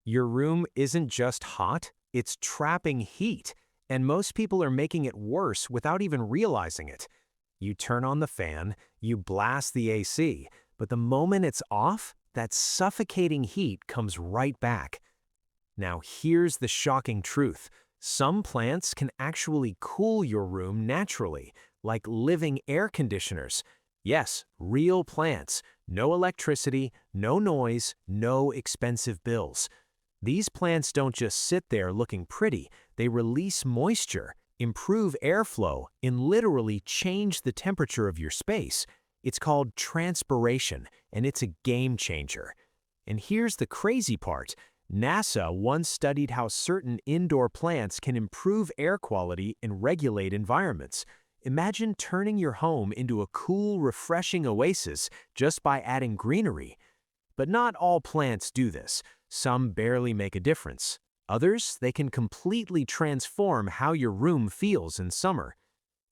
Your room isn't just hot, it's trapping heat, and most people are making it worse without even realizing it. You turn on the fan, you blast the AC, but the moment it's off, that suffocating heat comes right back. Now here's the shocking truth. Some plants can actually cool your room naturally, like living air conditioners. Yes, real plants. No electricity, no noise, no expensive bills. These plants don't just sit there looking pretty, they release moisture, improve airflow, and literally change the temperature of your space. It's called transpiration, and it's a game changer. And here's the crazy part. NASA once studied how certain indoor plants can improve air quality and regulate environments. Imagine turning your home into a cool, refreshing oasis just by adding greenery. But not all plants do this. Some barely make a difference. Others, they can completely transform how your room feels in summer.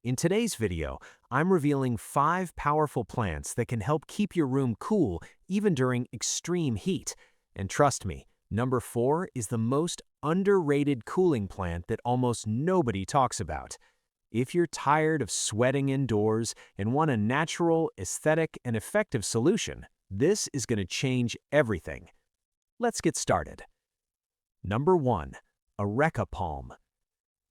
In today's video, I'm revealing 5 powerful plants that can help keep your room cool even during extreme heat. And trust me, number 4 is the most underrated cooling plant that almost nobody talks about. If you're tired of sweating indoors and want a natural, aesthetic, and effective solution, this is going to change everything. Let's get started. Number 1. Areca Palm.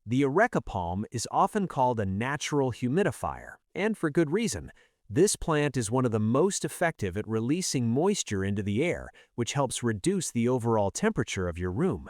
The Areca Palm is often called a natural humidifier, and for good reason. This plant is one of the most effective at releasing moisture into the air, which helps reduce the overall temperature of your room.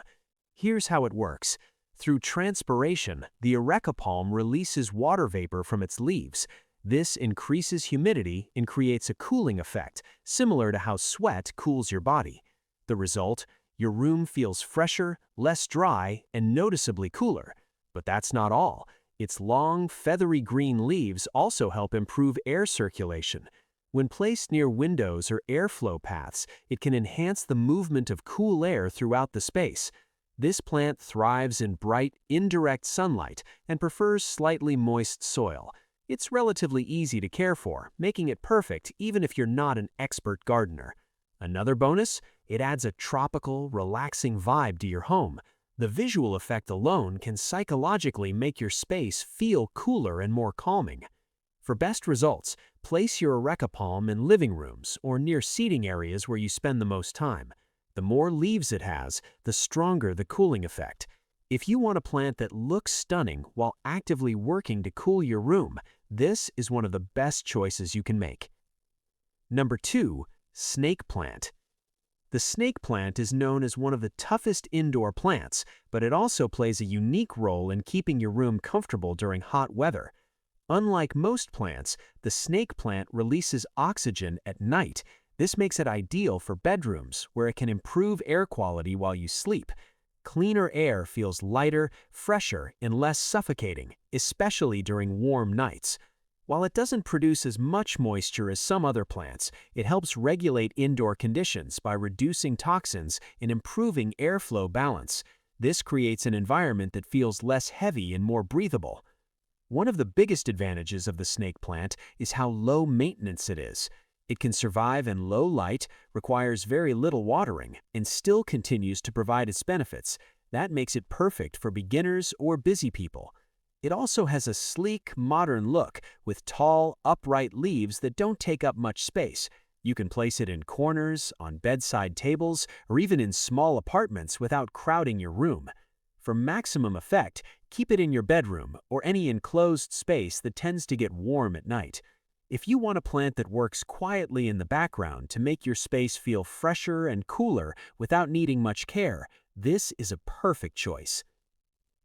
Here's how it works. Through transpiration, the Areca Palm releases water vapor from its leaves. This increases humidity and creates a cooling effect, similar to how sweat cools your body. The result? Your room feels fresher, less dry, and noticeably cooler. But that's not all. Its long, feathery green leaves also help improve air circulation. When placed near windows or airflow paths, it can enhance the movement of cool air throughout the space. This plant thrives in bright, indirect sunlight and prefers slightly moist soil. It's relatively easy to care for, making it perfect even if you're not an expert gardener. Another bonus? It adds a tropical, relaxing vibe to your home. The visual effect alone can psychologically make your space feel cooler and more calming. For best results, place your Areca Palm in living rooms or near seating areas where you spend the most time. The more leaves it has, the stronger the cooling effect. If you want a plant that looks stunning while actively working to cool your room, this is one of the best choices you can make. Number 2. Snake plant. The snake plant is known as one of the toughest indoor plants, but it also plays a unique role in keeping your room comfortable during hot weather. Unlike most plants, the snake plant releases oxygen at night. This makes it ideal for bedrooms, where it can improve air quality while you sleep. Cleaner air feels lighter, fresher, and less suffocating, especially during warm nights. While it doesn't produce as much moisture as some other plants, it helps regulate indoor conditions by reducing toxins and improving airflow balance. This creates an environment that feels less heavy and more breathable. One of the biggest advantages of the snake plant is how low maintenance it is. It can survive in low light, requires very little watering, and still continues to provide its benefits. That makes it perfect for beginners or busy people. It also has a sleek, modern look with tall, upright leaves that don't take up much space. You can place it in corners, on bedside tables, or even in small apartments without crowding your room. For maximum effect, keep it in your bedroom or any enclosed space that tends to get warm at night. If you want a plant that works quietly in the background to make your space feel fresher and cooler without needing much care, this is a perfect choice.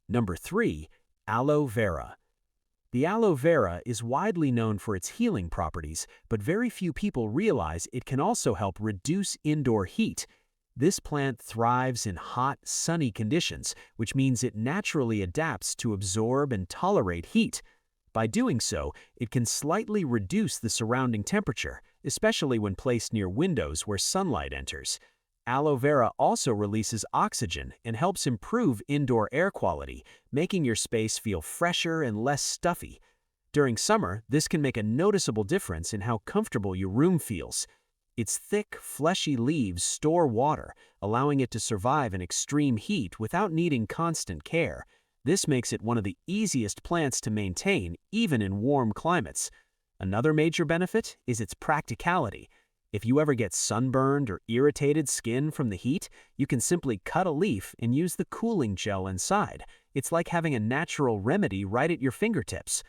Number 3. Aloe Vera. The aloe vera is widely known for its healing properties, but very few people realize it can also help reduce indoor heat. This plant thrives in hot, sunny conditions, which means it naturally adapts to absorb and tolerate heat. By doing so, it can slightly reduce the surrounding temperature, especially when placed near windows where sunlight enters. Aloe vera also releases oxygen and helps improve indoor air quality, making your space feel fresher and less stuffy. During summer, this can make a noticeable difference in how comfortable your room feels. Its thick, fleshy leaves store water, allowing it to survive in extreme heat without needing constant care. This makes it one of the easiest plants to maintain, even in warm climates. Another major benefit is its practicality. If you ever get sunburned or irritated skin from the heat, you can simply cut a leaf and use the cooling gel inside. It's like having a natural remedy right at your fingertips.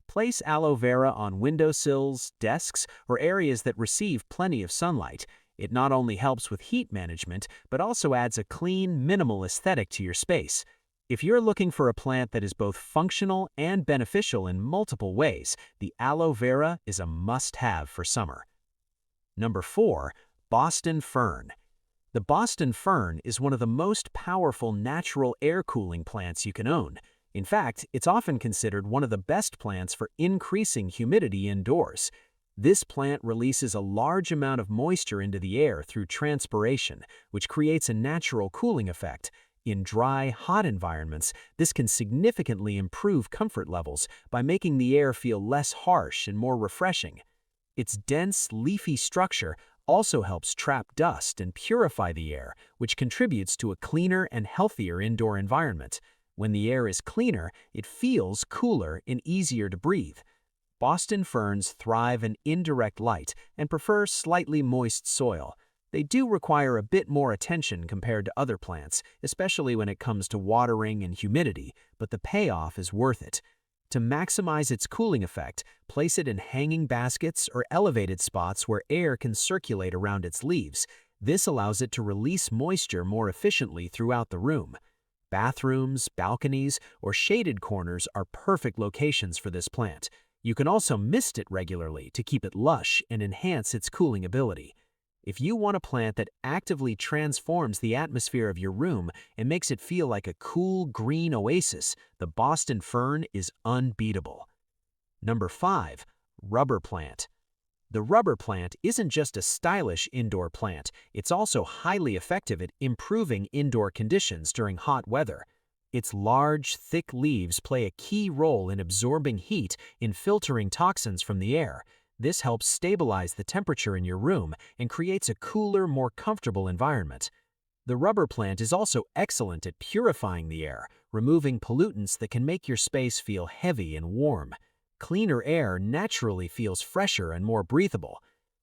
Place aloe vera on windowsills, desks, or areas that receive plenty of sunlight. It not only helps with heat management, but also adds a clean, minimal aesthetic to your space. If you're looking for a plant that is both functional and beneficial in multiple ways, the aloe vera is a must-have for summer. Number 4. Boston Fern. The Boston Fern is one of the most powerful natural air cooling plants you can own. In fact, it's often considered one of the best plants for increasing humidity indoors. This plant releases a large amount of moisture into the air through transpiration, which creates a natural cooling effect. In dry, hot environments, this can significantly improve comfort levels by making the air feel less harsh and more refreshing. Its dense, leafy structure also helps trap dust and purify the air, which contributes to a cleaner and healthier indoor environment. When the air is cleaner, it feels cooler and easier to breathe. Boston ferns thrive in indirect light and prefer slightly moist soil. They do require a bit more attention compared to other plants, especially when it comes to watering and humidity, but the payoff is worth it. To maximize its cooling effect, place it in hanging baskets or elevated spots where air can circulate around its leaves. This allows it to release moisture more efficiently throughout the room. Bathrooms, balconies, or shaded corners are perfect locations for this plant. You can also mist it regularly to keep it lush and enhance its cooling ability. If you want a plant that actively transforms the atmosphere of your room and makes it feel like a cool green oasis, the Boston Fern is unbeatable. Number 5. Rubber plant. The rubber plant isn't just a stylish indoor plant, it's also highly effective at improving indoor conditions during hot weather. Its large, thick leaves play a key role in absorbing heat and filtering toxins from the air. This helps stabilize the temperature in your room and creates a cooler, more comfortable environment. The rubber plant is also excellent at purifying the air, removing pollutants that can make your space feel heavy and warm. Cleaner air naturally feels fresher and more breathable.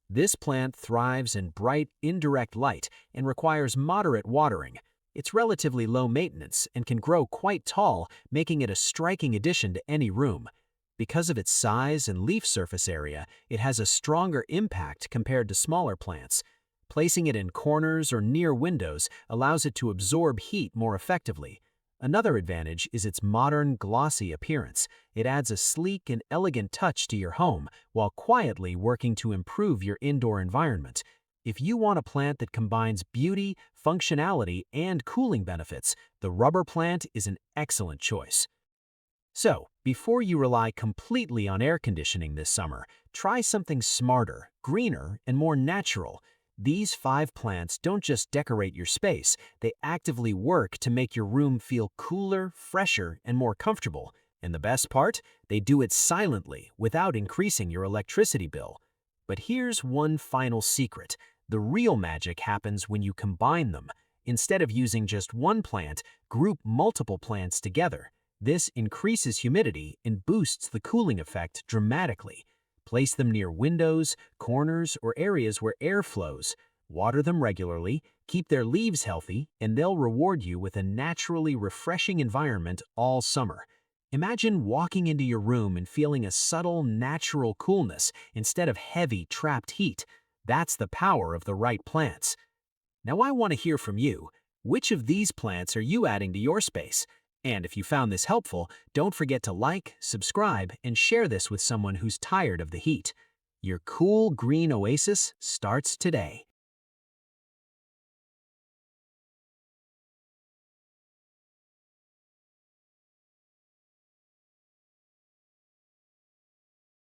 This plant thrives in bright, indirect light and requires moderate watering. It's relatively low maintenance and can grow quite tall, making it a striking addition to any room. Because of its size and leaf surface area, it has a stronger impact compared to smaller plants. Placing it in corners or near windows allows it to absorb heat more effectively. Another advantage is its modern, glossy appearance. It adds a sleek and elegant touch to your home while quietly working to improve your indoor environment. If you want a plant that combines beauty, functionality, and cooling benefits, the rubber plant is an excellent choice. So, before you rely completely on air conditioning this summer, try something smarter, greener, and more natural. These 5 plants don't just decorate your space, they actively work to make your room feel cooler, fresher, and more comfortable. And the best part? They do it silently, without increasing your electricity bill. But here's one final secret. The real magic happens when you combine them. Instead of using just one plant, group multiple plants together. This increases humidity and boosts the cooling effect dramatically. Place them near windows, corners, or areas where air flows. Water them regularly, keep their leaves healthy, and they'll reward you with a naturally refreshing environment all summer. Imagine walking into your room and feeling a subtle, natural coolness instead of heavy, trapped heat. That's the power of the right plants. Now I want to hear from you. Which of these plants are you adding to your space? And if you found this helpful, don't forget to like, subscribe, and share this with someone who's tired of the heat. Your cool green oasis starts today.